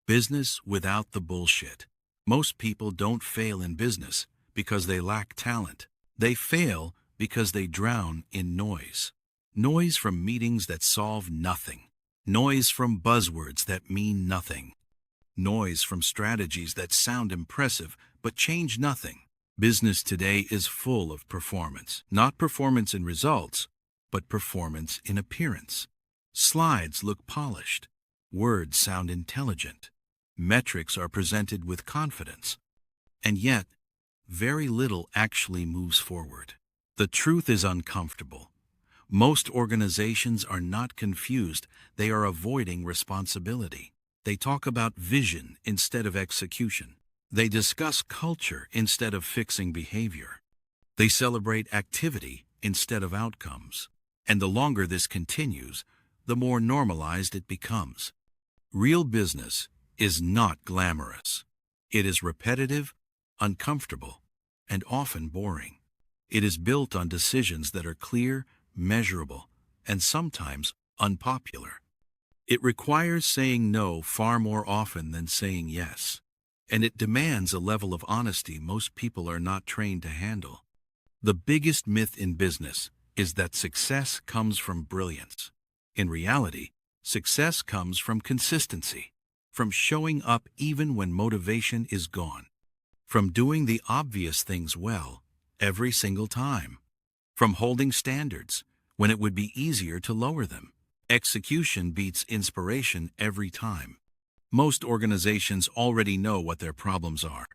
Business without the bullshit. Most people don't fail in business because they lack talent. They fail because they drown in noise. Noise from meetings that solve nothing. Noise from buzzwords that mean nothing. Noise from strategies that sound impressive but change nothing. Business today is full of performance. Not performance in results, but performance in appearance. Slides look polished. Words sound intelligent. Metrics are presented with confidence. And yet, very little actually moves forward. The truth is uncomfortable. Most organizations are not confused, they are avoiding responsibility. They talk about vision instead of execution. They discuss culture instead of fixing behavior. They celebrate activity instead of outcomes. And the longer this continues, the more normalized it becomes. Real business is not glamorous. It is repetitive, uncomfortable, and often boring. It is built on decisions that are clear, measurable, and sometimes unpopular. It requires saying no far more often than saying yes. And it demands a level of honesty most people are not trained to handle. The biggest myth in business is that success comes from brilliance. In reality, success comes from consistency, from showing up even when motivation is gone, from doing the obvious things well every single time, from holding standards when it would be easier to lower them. Execution beats inspiration every time. Most organizations already know what their problems are: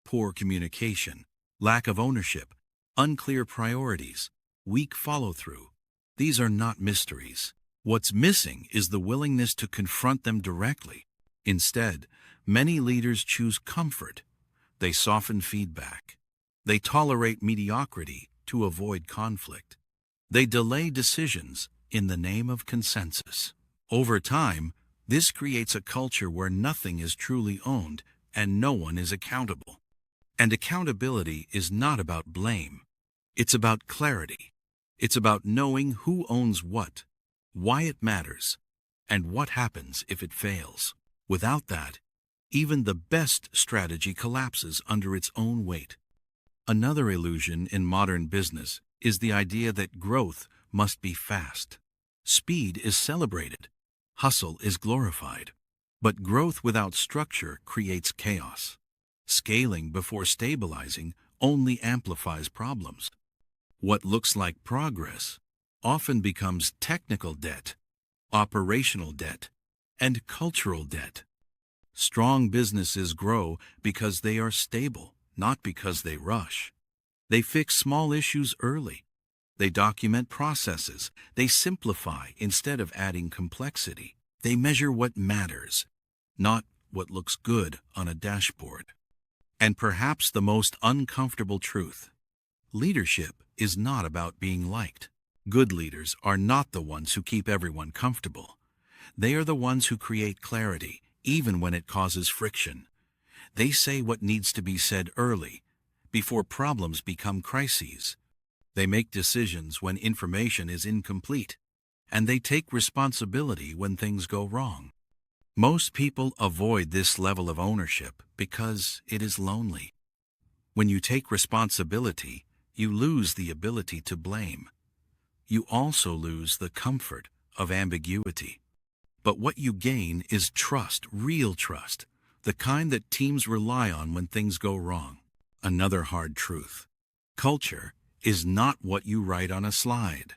poor communication, lack of ownership, unclear priorities, weak follow-through. These are not mysteries. What's missing is the willingness to confront them directly. Instead, many leaders choose comfort. They soften feedback. They tolerate mediocrity to avoid conflict. They delay decisions in the name of consensus. Over time, this creates a culture where nothing is truly owned and no one is accountable. And accountability is not about blame. It's about clarity. It's about knowing who owns what, why it matters, and what happens if it fails. Without that, even the best strategy collapses under its own weight. Another illusion in modern business is the idea that growth must be fast. Speed is celebrated. Hustle is glorified. But growth without structure creates chaos. Scaling before stabilizing only amplifies problems. What looks like progress often becomes technical debt, operational debt, and cultural debt. Strong businesses grow because they are stable, not because they rush. They fix small issues early. They document processes. They simplify instead of adding complexity. They measure what matters, not what looks good on a dashboard. And perhaps the most uncomfortable truth: leadership is not about being liked. Good leaders are not the ones who keep everyone comfortable. They are the ones who create clarity, even when it causes friction. They say what needs to be said early, before problems become crises. They make decisions when information is incomplete, and they take responsibility when things go wrong. Most people avoid this level of ownership because it is lonely. When you take responsibility, you lose the ability to blame. You also lose the comfort of ambiguity. But what you gain is trust, real trust, the kind that teams rely on when things go wrong. Another hard truth: culture is not what you write on a slide.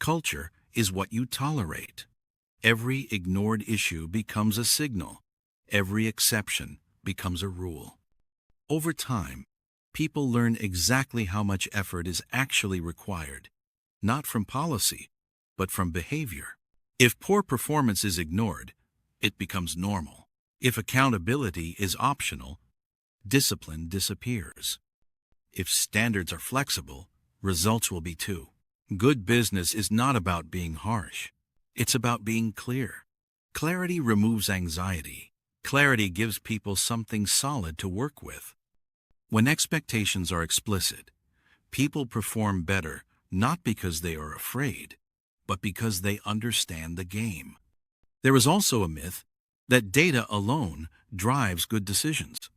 Culture is what you tolerate. Every ignored issue becomes a signal. Every exception becomes a rule. Over time, people learn exactly how much effort is actually required, not from policy, but from behavior. If poor performance is ignored, it becomes normal. If accountability is optional, discipline disappears. If standards are flexible, results will be too. Good business is not about being harsh. It's about being clear. Clarity removes anxiety. Clarity gives people something solid to work with. When expectations are explicit, people perform better not because they are afraid, but because they understand the game. There is also a myth that data alone drives good decisions.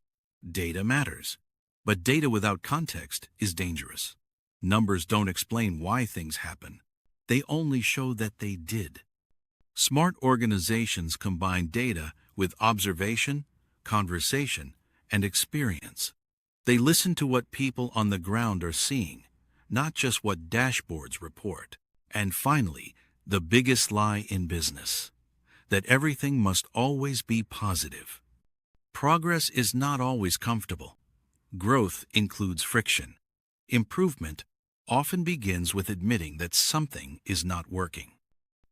Data matters, but data without context is dangerous. Numbers don't explain why things happen. They only show that they did. Smart organizations combine data with observation, conversation, and experience. They listen to what people on the ground are seeing, not just what dashboards report. And finally, the biggest lie in business, that everything must always be positive. Progress is not always comfortable. Growth includes friction. Improvement often begins with admitting that something is not working.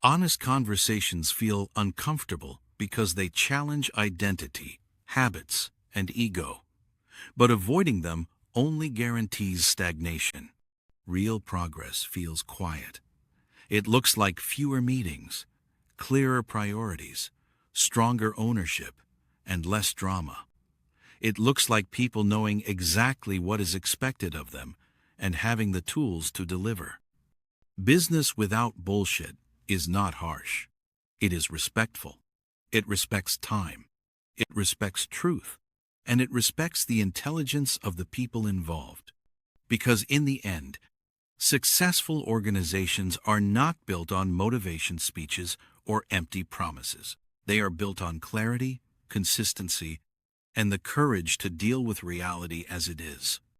Honest conversations feel uncomfortable because they challenge identity, habits, and ego. But avoiding them only guarantees stagnation. Real progress feels quiet. It looks like fewer meetings, clearer priorities, stronger ownership, and less drama. It looks like people knowing exactly what is expected of them and having the tools to deliver. Business without bullshit is not harsh. It is respectful. It respects time. It respects truth. And it respects the intelligence of the people involved. Because in the end, successful organizations are not built on motivation speeches or empty promises. They are built on clarity, consistency, and the courage to deal with reality as it is.